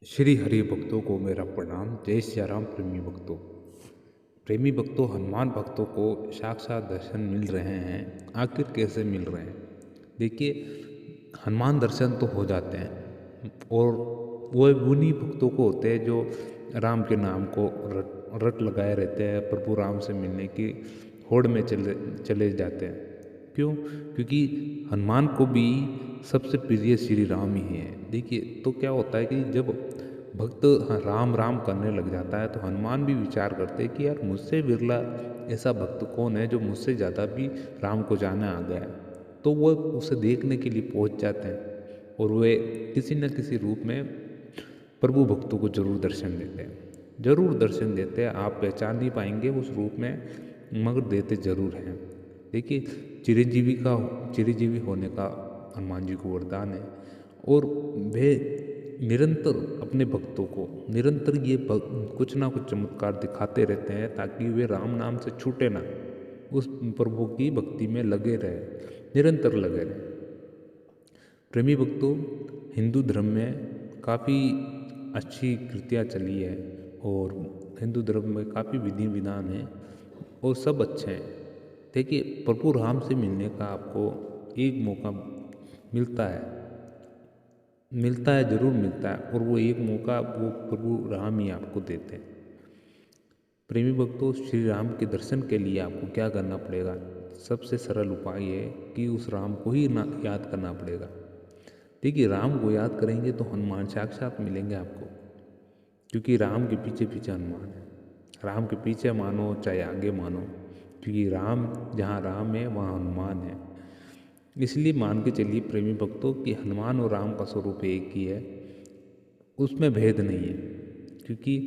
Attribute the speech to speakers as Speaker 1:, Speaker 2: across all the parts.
Speaker 1: श्री हरि भक्तों को मेरा प्रणाम। जय सिया राम। प्रेमी भक्तों, हनुमान भक्तों को साक्षात दर्शन मिल रहे हैं। आखिर कैसे मिल रहे हैं? देखिए, हनुमान दर्शन तो हो जाते हैं और वो उन्हीं भक्तों को होते हैं जो राम के नाम को रट रट लगाए रहते हैं, प्रभु राम से मिलने की होड़ में चले चले जाते हैं। क्यों? क्योंकि हनुमान को भी सबसे प्रिय श्री राम ही है। देखिए, तो क्या होता है कि जब भक्त राम राम करने लग जाता है तो हनुमान भी विचार करते हैं कि यार, मुझसे बिरला ऐसा भक्त कौन है जो मुझसे ज़्यादा भी राम को जाने आ गया है। तो वो उसे देखने के लिए पहुंच जाते हैं और वे किसी न किसी रूप में प्रभु भक्तों को जरूर दर्शन देते हैं। जरूर दर्शन देते हैं। आप पहचान नहीं पाएंगे उस रूप में, मगर देते जरूर हैं। देखिए, चिरंजीवी होने का हनुमान जी को वरदान है और वे निरंतर अपने भक्तों को निरंतर कुछ ना कुछ चमत्कार दिखाते रहते हैं ताकि वे राम नाम से छूटे ना, उस प्रभु की भक्ति में लगे रहे, निरंतर लगे रहे। प्रेमी भक्तों, हिंदू धर्म में काफ़ी अच्छी कृतियाँ चली है और हिंदू धर्म में काफ़ी विधि विधान है और सब अच्छे हैं। देखिए, प्रभु राम से मिलने का आपको एक मौका मिलता है, ज़रूर मिलता है, और वो एक मौका वो प्रभु राम ही आपको देते हैं। प्रेमी भक्तों, श्री राम के दर्शन के लिए आपको क्या करना पड़ेगा? सबसे सरल उपाय है कि उस राम को ही ना याद करना पड़ेगा। देखिए, राम को याद करेंगे तो हनुमान साक्षात मिलेंगे आपको, क्योंकि राम के पीछे पीछे हनुमान है। राम के पीछे मानो चाहे आगे मानो, क्योंकि राम, जहाँ राम है वहाँ हनुमान है। इसलिए मान के चलिए प्रेमी भक्तों कि हनुमान और राम का स्वरूप एक ही है, उसमें भेद नहीं है। क्योंकि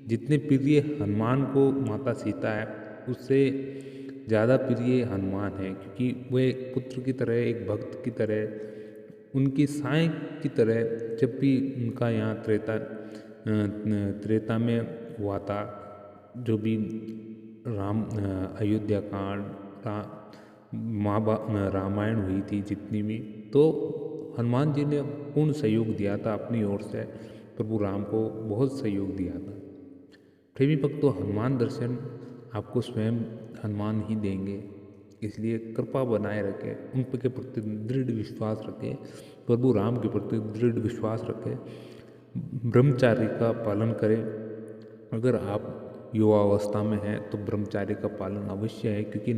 Speaker 1: जितने प्रिय हनुमान को माता सीता है, उससे ज़्यादा प्रिय हनुमान है, क्योंकि वो एक पुत्र की तरह, एक भक्त की तरह, उनकी साएं की तरह। जब भी उनका यहाँ त्रेता में हुआ था, जो भी अयोध्या कांड, रामायण हुई थी जितनी भी, तो हनुमान जी ने पूर्ण सहयोग दिया था अपनी ओर से, प्रभु राम को बहुत सहयोग दिया था। प्रेमी भक्तों, हनुमान दर्शन आपको स्वयं हनुमान ही देंगे, इसलिए कृपा बनाए रखें, उन के प्रति दृढ़ विश्वास रखें, प्रभु राम के प्रति दृढ़ विश्वास रखें, ब्रह्मचार्य का पालन करें। अगर आप युवावस्था में हैं तो ब्रह्मचार्य का पालन अवश्य है, क्योंकि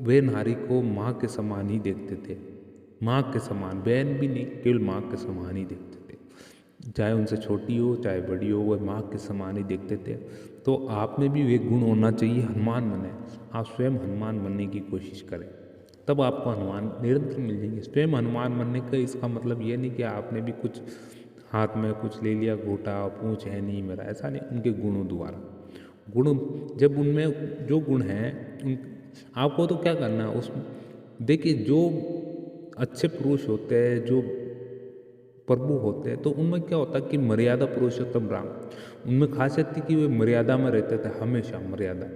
Speaker 1: वे नारी को माँ के समान ही देखते थे। माँ के समान, बहन भी नहीं, केवल माँ के समान ही देखते थे। चाहे उनसे छोटी हो चाहे बड़ी हो, वह माँ के समान ही देखते थे। तो आप में भी वे गुण होना चाहिए, हनुमान बने। आप स्वयं हनुमान बनने की कोशिश करें, तब आपको हनुमान निरंतर मिल जाएंगे। स्वयं हनुमान बनने का इसका मतलब ये नहीं कि आपने भी कुछ हाथ में कुछ ले लिया, घोटा, पूंछ है नहीं मेरा, ऐसा नहीं। उनके गुणों द्वारा, गुण जब उनमें जो गुण हैं उन आपको तो क्या करना है उस देखिए, जो अच्छे पुरुष होते हैं, जो प्रभु होते हैं, तो उनमें क्या होता है कि मर्यादा पुरुषोत्तम राम, उनमें खासियत थी कि वे मर्यादा में रहते थे। हमेशा मर्यादा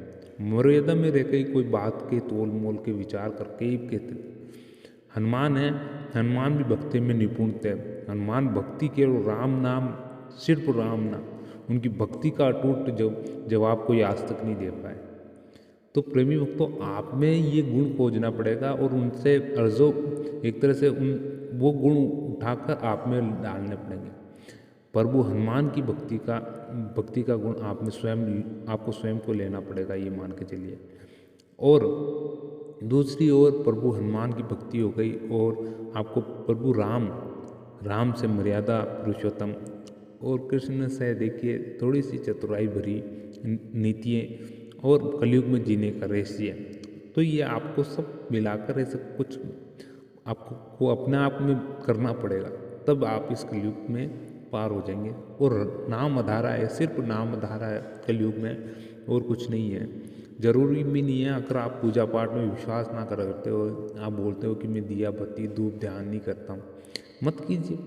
Speaker 1: में रहकर ही कोई बात के तोल मोल के विचार करके ही कहते थे। हनुमान है, हनुमान भी भक्ति में निपुण थे। हनुमान भक्ति केवल राम नाम, सिर्फ राम नाम, उनकी भक्ति का अटूट जवाब कोई आज तक नहीं दे पाए। तो प्रेमी भक्तों, आप में ये गुण खोजना पड़ेगा और उनसे अर्जो एक तरह से वो गुण उठाकर आप में डालने पड़ेंगे। प्रभु हनुमान की भक्ति का गुण आपको स्वयं को लेना पड़ेगा, ये मान के चलिए। और दूसरी ओर प्रभु हनुमान की भक्ति हो गई और आपको प्रभु राम से मर्यादा पुरुषोत्तम और कृष्ण से देखिए थोड़ी सी चतुराई भरी नीतियाँ और कलयुग में जीने का रहस्य। तो ये आपको सब मिलाकर ऐसे कुछ आपको अपने आप में करना पड़ेगा, तब आप इस कलयुग में पार हो जाएंगे। और नाम आधारा है, सिर्फ नाम आधारा है कलयुग में, और कुछ नहीं है। जरूरी भी नहीं है। अगर आप पूजा पाठ में विश्वास ना करते हो, आप बोलते हो कि मैं दिया बत्ती धूप ध्यान नहीं करता हूँ, मत कीजिए।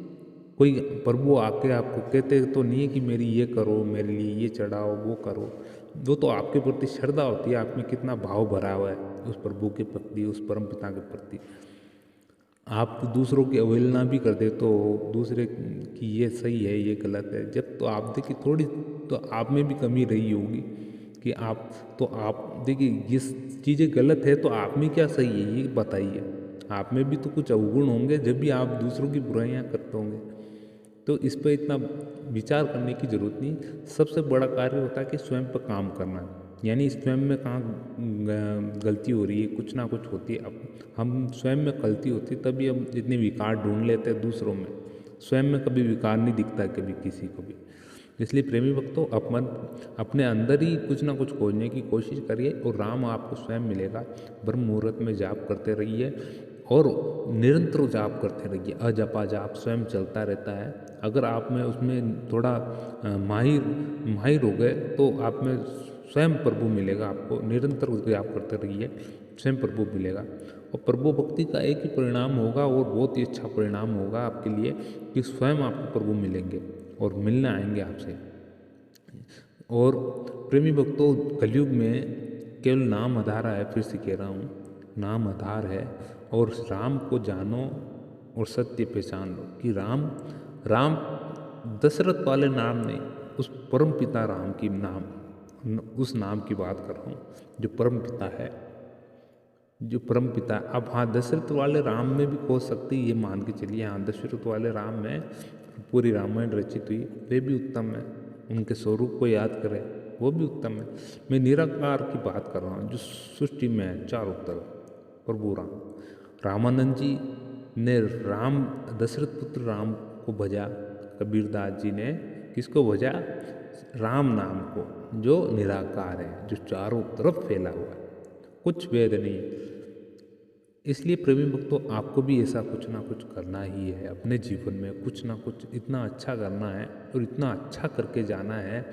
Speaker 1: कोई प्रभु आके आपको कहते तो नहीं है कि मेरी ये करो, मेरे लिए ये चढ़ाओ, वो करो। वो तो आपके प्रति श्रद्धा होती है, आप में कितना भाव भरा हुआ है उस प्रभु के प्रति, उस परम पिता के प्रति। आप दूसरों की अवहेलना भी कर दे तो दूसरे की ये सही है ये गलत है, जब तो आप देखिए थोड़ी तो आप में भी कमी रही होगी कि आप देखिए ये चीज़ें गलत है तो आप में क्या सही है ये बताइए। आप में भी तो कुछ अवगुण होंगे जब भी आप दूसरों की बुराइयां करते होंगे। तो इस पर इतना विचार करने की ज़रूरत नहीं। सबसे बड़ा कार्य होता है कि स्वयं पर काम करना, यानी स्वयं में कहाँ गलती हो रही है, कुछ ना कुछ होती है। अब हम स्वयं में गलती होती है तभी हम इतने विकार ढूंढ लेते हैं दूसरों में। स्वयं में कभी विकार नहीं दिखता है कभी किसी को भी। इसलिए प्रेमी भक्तों अपने अंदर ही कुछ ना कुछ खोजने की कोशिश करिए और राम आपको स्वयं मिलेगा। ब्रह्म मुहूर्त में जाप करते रहिए और निरंतर जाप करते रहिए। अजपा जाप स्वयं चलता रहता है। अगर आप में उसमें थोड़ा माहिर माहिर हो गए तो आप में स्वयं प्रभु मिलेगा। आपको निरंतर जाप करते रहिए, स्वयं प्रभु मिलेगा। और प्रभु भक्ति का एक ही परिणाम होगा और बहुत ही अच्छा परिणाम होगा आपके लिए कि स्वयं आपको प्रभु मिलेंगे और मिलने आएंगे आपसे। और प्रेमी भक्तों, कलयुग में केवल नाम आधार है, फिर से कह रहा हूँ, नाम आधार है। और राम को जानो और सत्य पहचान लो कि राम राम दशरथ वाले नाम नहीं, उस परम पिता राम की नाम, उस नाम की बात कर रहा हूँ जो परम पिता है, जो परम पिता। अब हाँ, दशरथ वाले राम में भी हो सकती है, ये मान के चलिए, हाँ दशरथ वाले राम में पूरी रामायण रचित हुई, वे भी उत्तम है। उनके स्वरूप को याद करें, वो भी उत्तम है। मैं निराकार की बात कर रहा हूँ जो सृष्टि में है चारों तरफ, प्रभु राम। रामानंद जी ने राम दशरथ पुत्र राम को भजा, कबीरदास जी ने किसको भजा? राम नाम को, जो निराकार है, जो चारों तरफ फैला हुआ है, कुछ भेद नहीं। इसलिए प्रेमी भक्तों, आपको भी ऐसा कुछ ना कुछ करना ही है अपने जीवन में। कुछ ना कुछ इतना अच्छा करना है और इतना अच्छा करके जाना है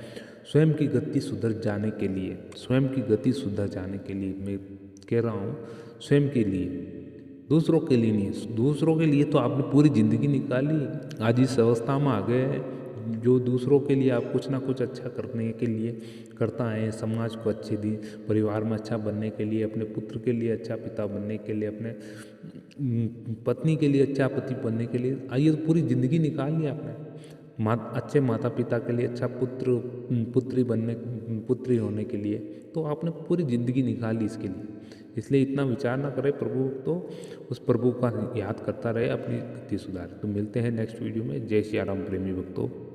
Speaker 1: स्वयं की गति सुधर जाने के लिए। स्वयं की गति सुधर जाने के लिए मैं कह रहा हूँ, स्वयं के लिए, दूसरों के लिए नहीं। दूसरों के लिए तो आपने पूरी ज़िंदगी निकाली, आज इस अवस्था में आ गए हैं जो दूसरों के लिए आप कुछ ना कुछ अच्छा करने के लिए करता है। समाज को अच्छे दिन, परिवार में अच्छा बनने के लिए, अपने पुत्र के लिए अच्छा पिता बनने के लिए, अपने पत्नी के लिए अच्छा पति बनने के लिए, आइए तो पूरी ज़िंदगी निकाल ली आपने। अच्छे माता पिता के लिए, अच्छा पुत्री होने के लिए, तो आपने पूरी ज़िंदगी निकाली इसके लिए। इसलिए इतना विचार ना करें प्रभु, तो उस प्रभु का याद करता रहे, अपनी गति सुधारे। तो मिलते हैं नेक्स्ट वीडियो में। जय श्री राम प्रेमी भक्तों।